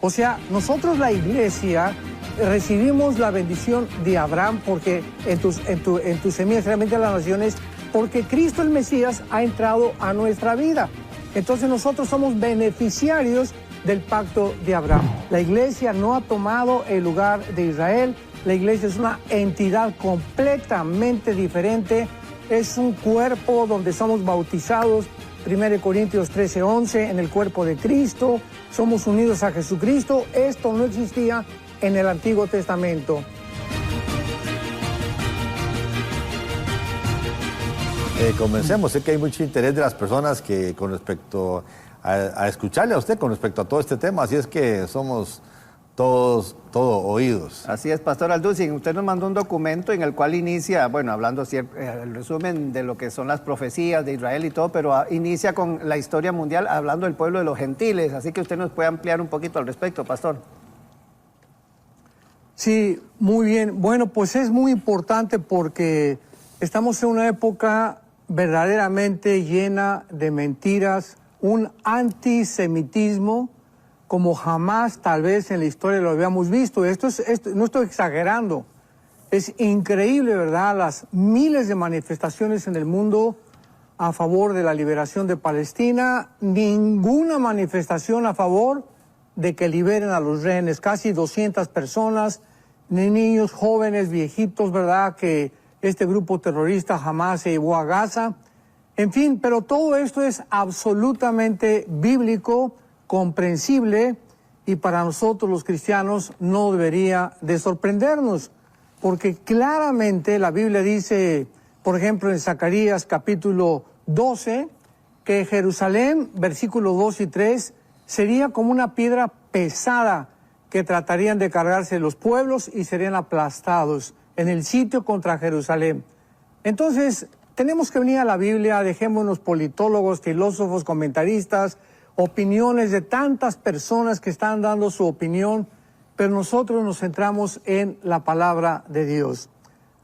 O sea, nosotros la iglesia recibimos la bendición de Abraham porque en tu semilla realmente las naciones, porque Cristo el Mesías ha entrado a nuestra vida. Entonces nosotros somos beneficiarios del pacto de Abraham. La iglesia no ha tomado el lugar de Israel. La iglesia es una entidad completamente diferente. Es un cuerpo donde somos bautizados, 1 Corintios 13:11, en el cuerpo de Cristo. Somos unidos a Jesucristo. Esto no existía en el Antiguo Testamento. Comencemos. Sé que hay mucho interés de las personas que con respecto a escucharle a usted con respecto a todo este tema, así es que somos todo oídos. Así es, Pastor Alducin, usted nos mandó un documento en el cual inicia, bueno, hablando el resumen de lo que son las profecías de Israel y todo, pero inicia con la historia mundial hablando del pueblo de los gentiles, así que usted nos puede ampliar un poquito al respecto, Pastor. Sí, muy bien. Bueno, pues es muy importante porque estamos en una época verdaderamente llena de mentiras, un antisemitismo como jamás tal vez en la historia lo habíamos visto. Esto no estoy exagerando. Es increíble, ¿verdad? Las miles de manifestaciones en el mundo a favor de la liberación de Palestina. Ninguna manifestación a favor de que liberen a los rehenes. Casi 200 personas, niños, jóvenes, viejitos, ¿verdad? Que este grupo terrorista jamás se llevó a Gaza. En fin, pero todo esto es absolutamente bíblico, comprensible, y para nosotros los cristianos no debería de sorprendernos, porque claramente la Biblia dice, por ejemplo en Zacarías capítulo 12, que Jerusalén, versículos 2 y 3, sería como una piedra pesada que tratarían de cargarse los pueblos y serían aplastados en el sitio contra Jerusalén. Entonces, tenemos que venir a la Biblia, dejémonos politólogos, filósofos, comentaristas, opiniones de tantas personas que están dando su opinión, pero nosotros nos centramos en la palabra de Dios.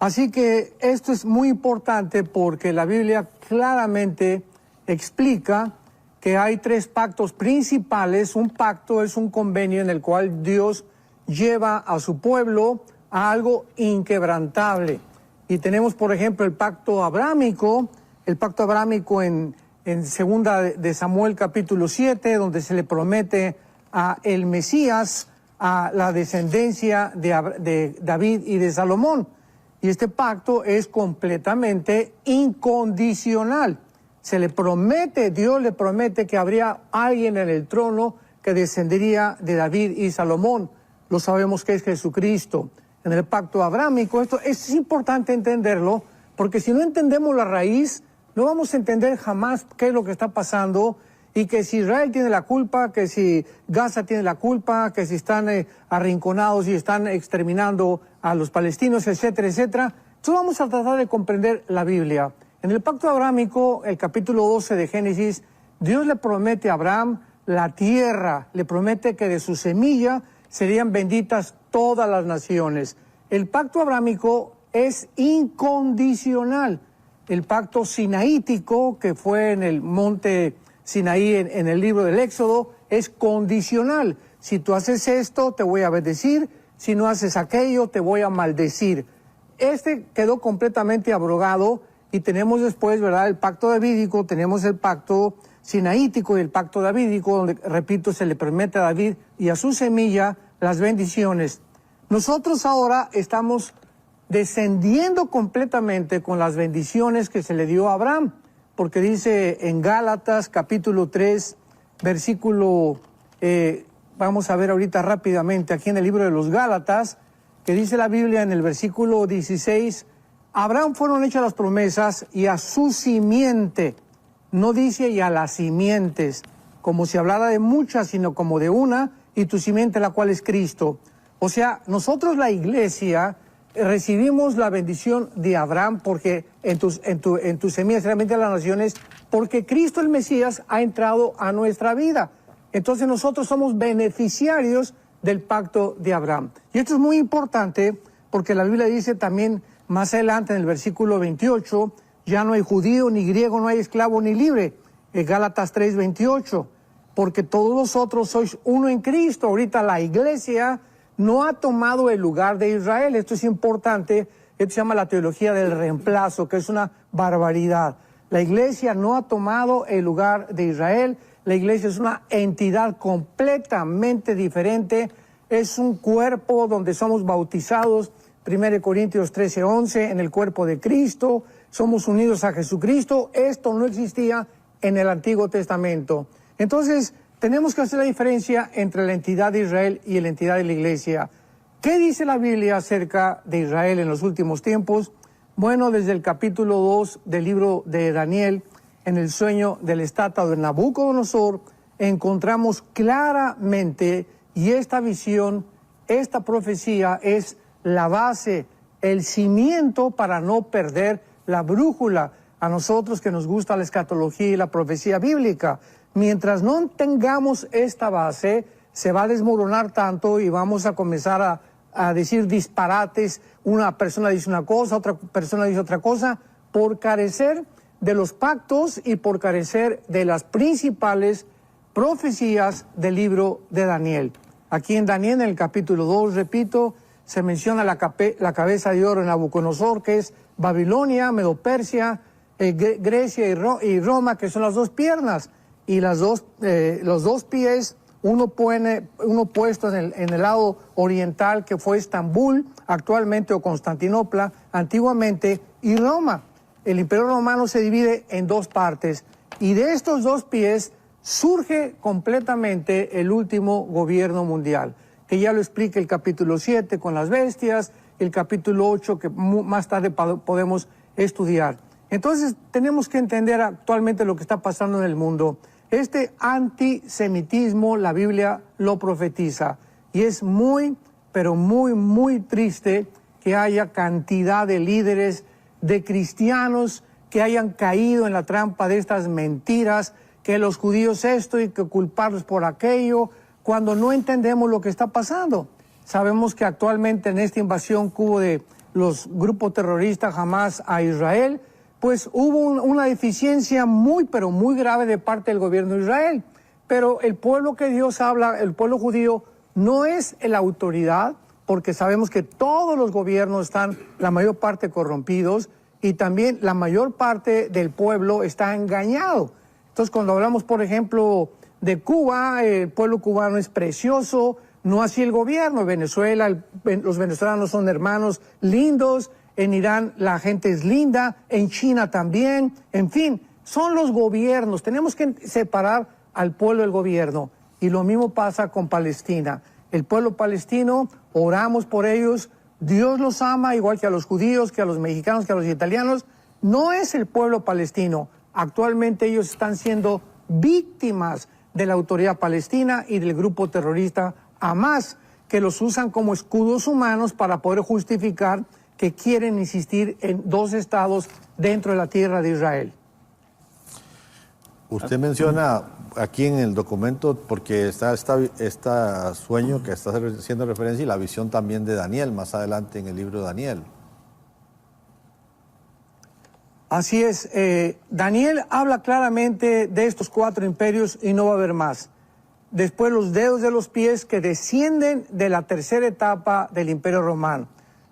Así que esto es muy importante porque la Biblia claramente explica que hay tres pactos principales. Un pacto es un convenio en el cual Dios lleva a su pueblo a algo inquebrantable. Y tenemos, por ejemplo, el pacto abrámico en segunda de Samuel capítulo 7, donde se le promete a el Mesías, a la descendencia de David y de Salomón. Y este pacto es completamente incondicional. Se le promete, Dios le promete que habría alguien en el trono que descendería de David y Salomón. Lo sabemos que es Jesucristo. En el pacto abrámico, esto es importante entenderlo, porque si no entendemos la raíz, no vamos a entender jamás qué es lo que está pasando, y que si Israel tiene la culpa, que si Gaza tiene la culpa, que si están arrinconados y están exterminando a los palestinos, etcétera, etcétera. Entonces vamos a tratar de comprender la Biblia. En el pacto abrámico, el capítulo 12 de Génesis, Dios le promete a Abraham la tierra, le promete que de su semilla serían benditas todas las naciones. El pacto abrámico es incondicional. El pacto sinaítico, que fue en el monte Sinaí en el libro del Éxodo, es condicional. Si tú haces esto, te voy a bendecir. Si no haces aquello, te voy a maldecir. Este quedó completamente abrogado y tenemos después, ¿verdad?, el pacto davídico, tenemos el pacto sinaítico y el pacto davídico, donde, repito, se le promete a David y a su semilla las bendiciones. Nosotros ahora estamos descendiendo completamente con las bendiciones que se le dio a Abraham, porque dice en Gálatas capítulo 3, versículo, vamos a ver ahorita rápidamente, aquí en el libro de los Gálatas, que dice la Biblia en el versículo 16, a Abraham fueron hechas las promesas y a su simiente, no dice y a las simientes, como si hablara de muchas, sino como de una, y tu simiente la cual es Cristo. O sea, nosotros la iglesia recibimos la bendición de Abraham porque en tu semilla realmente las naciones, porque Cristo el Mesías ha entrado a nuestra vida. Entonces nosotros somos beneficiarios del pacto de Abraham. Y esto es muy importante porque la Biblia dice también más adelante en el versículo 28, ya no hay judío ni griego, no hay esclavo ni libre. Gálatas 3:28. porque todos vosotros sois uno en Cristo. Ahorita la iglesia no ha tomado el lugar de Israel. Esto es importante. Esto se llama la teología del reemplazo, que es una barbaridad. La iglesia no ha tomado el lugar de Israel. La iglesia es una entidad completamente diferente. Es un cuerpo donde somos bautizados, 1 Corintios 13:11, en el cuerpo de Cristo. Somos unidos a Jesucristo. Esto no existía en el Antiguo Testamento. Entonces, tenemos que hacer la diferencia entre la entidad de Israel y la entidad de la iglesia. ¿Qué dice la Biblia acerca de Israel en los últimos tiempos? Bueno, desde el capítulo 2 del libro de Daniel, en el sueño de la estatua de Nabucodonosor, encontramos claramente, y esta visión, esta profecía es la base, el cimiento para no perder la brújula. A nosotros que nos gusta la escatología y la profecía bíblica, mientras no tengamos esta base, se va a desmoronar tanto y vamos a comenzar a decir disparates. Una persona dice una cosa, otra persona dice otra cosa, por carecer de los pactos y por carecer de las principales profecías del libro de Daniel. Aquí en Daniel, en el capítulo 2, repito, se menciona la cabeza de oro en Nabucodonosor, que es Babilonia, Medo-Persia, Grecia y Roma, que son las dos piernas, y los dos pies, uno puesto en el lado oriental, que fue Estambul, actualmente, o Constantinopla, antiguamente, y Roma. El Imperio Romano se divide en dos partes, y de estos dos pies surge completamente el último gobierno mundial, que ya lo explica el capítulo 7 con las bestias, el capítulo 8 que más tarde podemos estudiar. Entonces tenemos que entender actualmente lo que está pasando en el mundo. Este antisemitismo, la Biblia lo profetiza, y es muy, pero muy, muy triste que haya cantidad de líderes, de cristianos que hayan caído en la trampa de estas mentiras, que los judíos esto y que culparlos por aquello, cuando no entendemos lo que está pasando. Sabemos que actualmente en esta invasión que hubo de los grupos terroristas Hamas a Israel, pues hubo una deficiencia muy, pero muy grave de parte del gobierno de Israel. Pero el pueblo que Dios habla, el pueblo judío, no es la autoridad, porque sabemos que todos los gobiernos están, la mayor parte, corrompidos, y también la mayor parte del pueblo está engañado. Entonces, cuando hablamos, por ejemplo, de Cuba, el pueblo cubano es precioso, no así el gobierno. Venezuela, los venezolanos son hermanos lindos, en Irán la gente es linda, en China también, en fin, son los gobiernos. Tenemos que separar al pueblo del gobierno, y lo mismo pasa con Palestina. El pueblo palestino, oramos por ellos, Dios los ama igual que a los judíos, que a los mexicanos, que a los italianos. No es el pueblo palestino. Actualmente ellos están siendo víctimas de la autoridad palestina y del grupo terrorista Hamas, que los usan como escudos humanos para poder justificar que quieren insistir en dos estados dentro de la tierra de Israel. Usted menciona aquí en el documento, porque está este sueño que está haciendo referencia, y la visión también de Daniel, más adelante en el libro de Daniel. Así es, Daniel habla claramente de estos 4 imperios y no va a haber más. Después los dedos de los pies que descienden de la tercera etapa del Imperio Romano.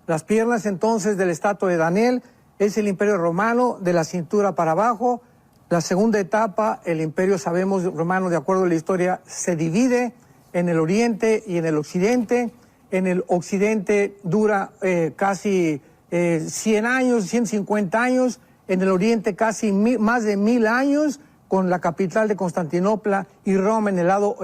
Las piernas entonces de la estatua de Daniel es el Imperio Romano de la cintura para abajo. La segunda etapa, el Imperio, sabemos, romano, de acuerdo a la historia, se divide en el oriente y en el occidente. En el occidente dura casi 100 años, 150 años. En el oriente casi más de 1000 años, con la capital de Constantinopla y Roma en el lado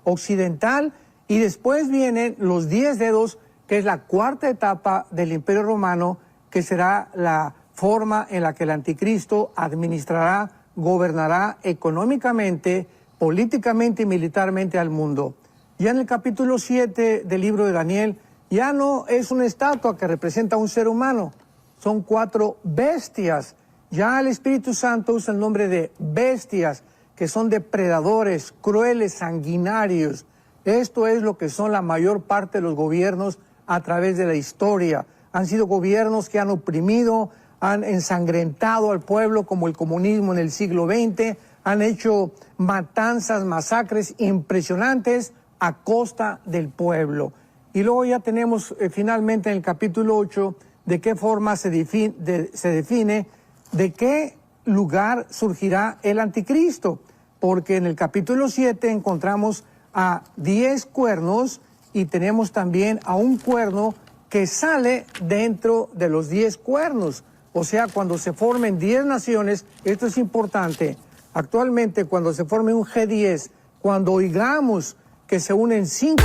occidental. Y después vienen los 10 dedos, que es la cuarta etapa del Imperio Romano, que será la forma en la que el anticristo administrará, gobernará económicamente, políticamente y militarmente al mundo. Ya en el capítulo 7 del libro de Daniel, ya no es una estatua que representa a un ser humano, son 4 bestias. Ya el Espíritu Santo usa el nombre de bestias, que son depredadores, crueles, sanguinarios. Esto es lo que son la mayor parte de los gobiernos a través de la historia. Han sido gobiernos que han oprimido, han ensangrentado al pueblo, como el comunismo en el siglo XX, han hecho matanzas, masacres impresionantes a costa del pueblo. Y luego ya tenemos finalmente en el capítulo 8 de qué forma se define de qué lugar surgirá el anticristo, porque en el capítulo 7 encontramos a 10 cuernos y tenemos también a un cuerno que sale dentro de los 10 cuernos. O sea, cuando se formen 10 naciones, esto es importante, actualmente cuando se forme un G10, cuando oigamos que se unen 5...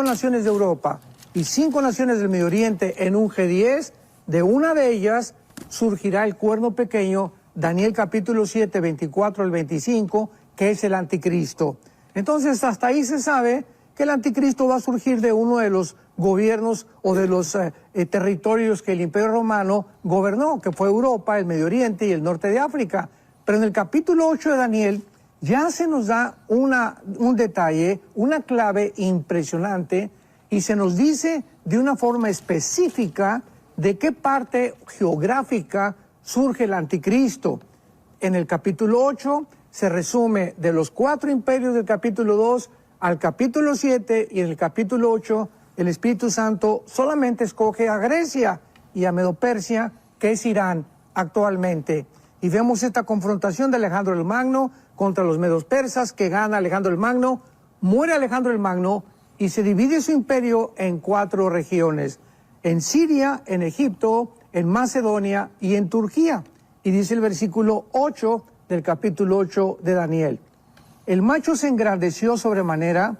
naciones de Europa y 5 naciones del Medio Oriente en un G10, de una de ellas surgirá el cuerno pequeño, Daniel capítulo 7, 24 al 25, que es el anticristo. Entonces, hasta ahí se sabe que el anticristo va a surgir de uno de los gobiernos o de los territorios que el Imperio Romano gobernó, que fue Europa, el Medio Oriente y el norte de África. Pero en el capítulo 8 de Daniel ya se nos da un detalle, una clave impresionante, y se nos dice de una forma específica de qué parte geográfica surge el anticristo. En el capítulo 8 se resume de los 4 imperios del capítulo 2 al capítulo 7, y en el capítulo 8 el Espíritu Santo solamente escoge a Grecia y a Medo-Persia, que es Irán actualmente. Y vemos esta confrontación de Alejandro el Magno contra los medos persas, que gana Alejandro el Magno, muere Alejandro el Magno y se divide su imperio en 4 regiones: en Siria, en Egipto, en Macedonia y en Turquía. Y dice el versículo 8 del capítulo 8 de Daniel: el macho se engrandeció sobremanera,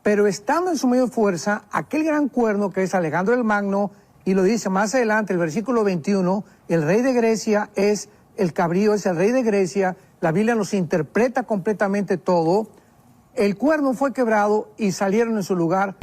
pero estando en su mayor fuerza, aquel gran cuerno que es Alejandro el Magno, y lo dice más adelante, el versículo 21, el rey de Grecia es el cabrío, es el rey de Grecia. La Biblia nos interpreta completamente todo. El cuerno fue quebrado y salieron en su lugar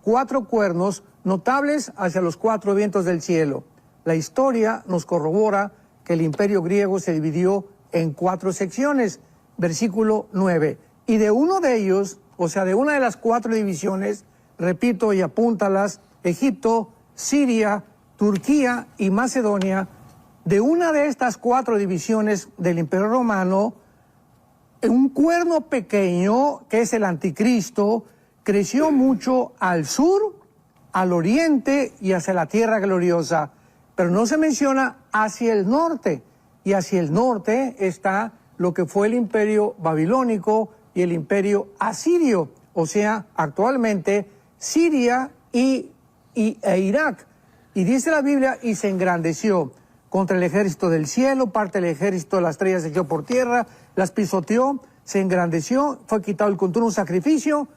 4 cuernos notables hacia los 4 vientos del cielo. La historia nos corrobora que el imperio griego se dividió en 4 secciones, versículo 9. Y de uno de ellos, o sea, de una de las 4 divisiones, repito y apúntalas, Egipto, Siria, Turquía y Macedonia, de una de estas 4 divisiones del Imperio Romano, un cuerno pequeño, que es el anticristo, creció mucho al sur, al oriente y hacia la tierra gloriosa, pero no se menciona hacia el norte, y hacia el norte está lo que fue el imperio babilónico y el imperio asirio, o sea, actualmente Siria e Irak. Y dice la Biblia, y se engrandeció contra el ejército del cielo, parte del ejército de las estrellas se echó por tierra, las pisoteó, se engrandeció, fue quitado el continuo sacrificio,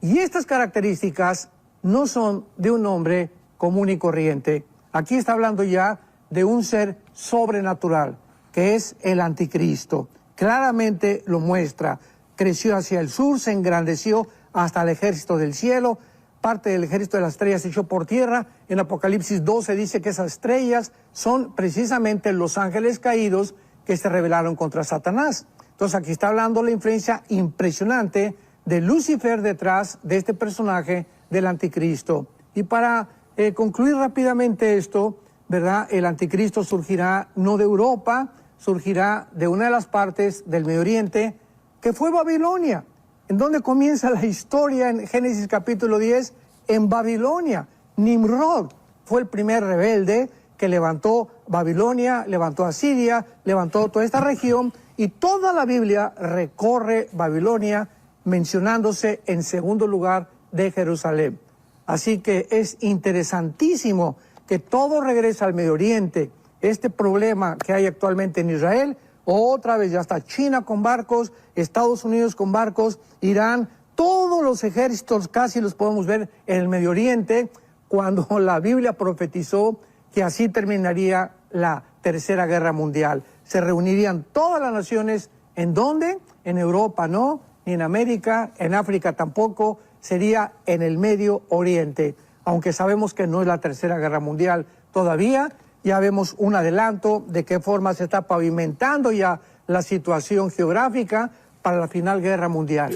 y estas características no son de un hombre común y corriente. Aquí está hablando ya de un ser sobrenatural, que es el anticristo. Claramente lo muestra. Creció hacia el sur, se engrandeció hasta el ejército del cielo, parte del ejército de las estrellas se echó por tierra. En Apocalipsis 12 dice que esas estrellas son precisamente los ángeles caídos que se rebelaron contra Satanás. Entonces aquí está hablando la influencia impresionante de Lucifer detrás de este personaje del anticristo. Y para concluir rápidamente esto, ¿verdad? El anticristo surgirá no de Europa, surgirá de una de las partes del Medio Oriente, que fue Babilonia. ¿En dónde comienza la historia en Génesis capítulo 10? En Babilonia. Nimrod fue el primer rebelde que levantó Babilonia, levantó a Siria, levantó toda esta región, y toda la Biblia recorre Babilonia, mencionándose en segundo lugar de Jerusalén. Así que es interesantísimo que todo regresa al Medio Oriente. Este problema que hay actualmente en Israel, otra vez ya está China con barcos, Estados Unidos con barcos, Irán, todos los ejércitos casi los podemos ver en el Medio Oriente, cuando la Biblia profetizó que así terminaría la Tercera Guerra Mundial. Se reunirían todas las naciones, ¿en dónde? En Europa no, ni en América, en África tampoco, sería en el Medio Oriente. Aunque sabemos que no es la Tercera Guerra Mundial todavía, ya vemos un adelanto de qué forma se está pavimentando ya la situación geográfica para la final guerra mundial.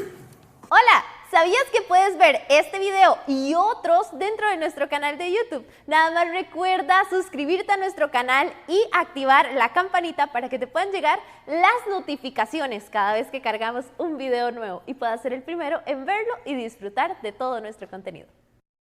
Hola, ¿sabías que puedes ver este video y otros dentro de nuestro canal de YouTube? Nada más recuerda suscribirte a nuestro canal y activar la campanita para que te puedan llegar las notificaciones cada vez que cargamos un video nuevo y puedas ser el primero en verlo y disfrutar de todo nuestro contenido.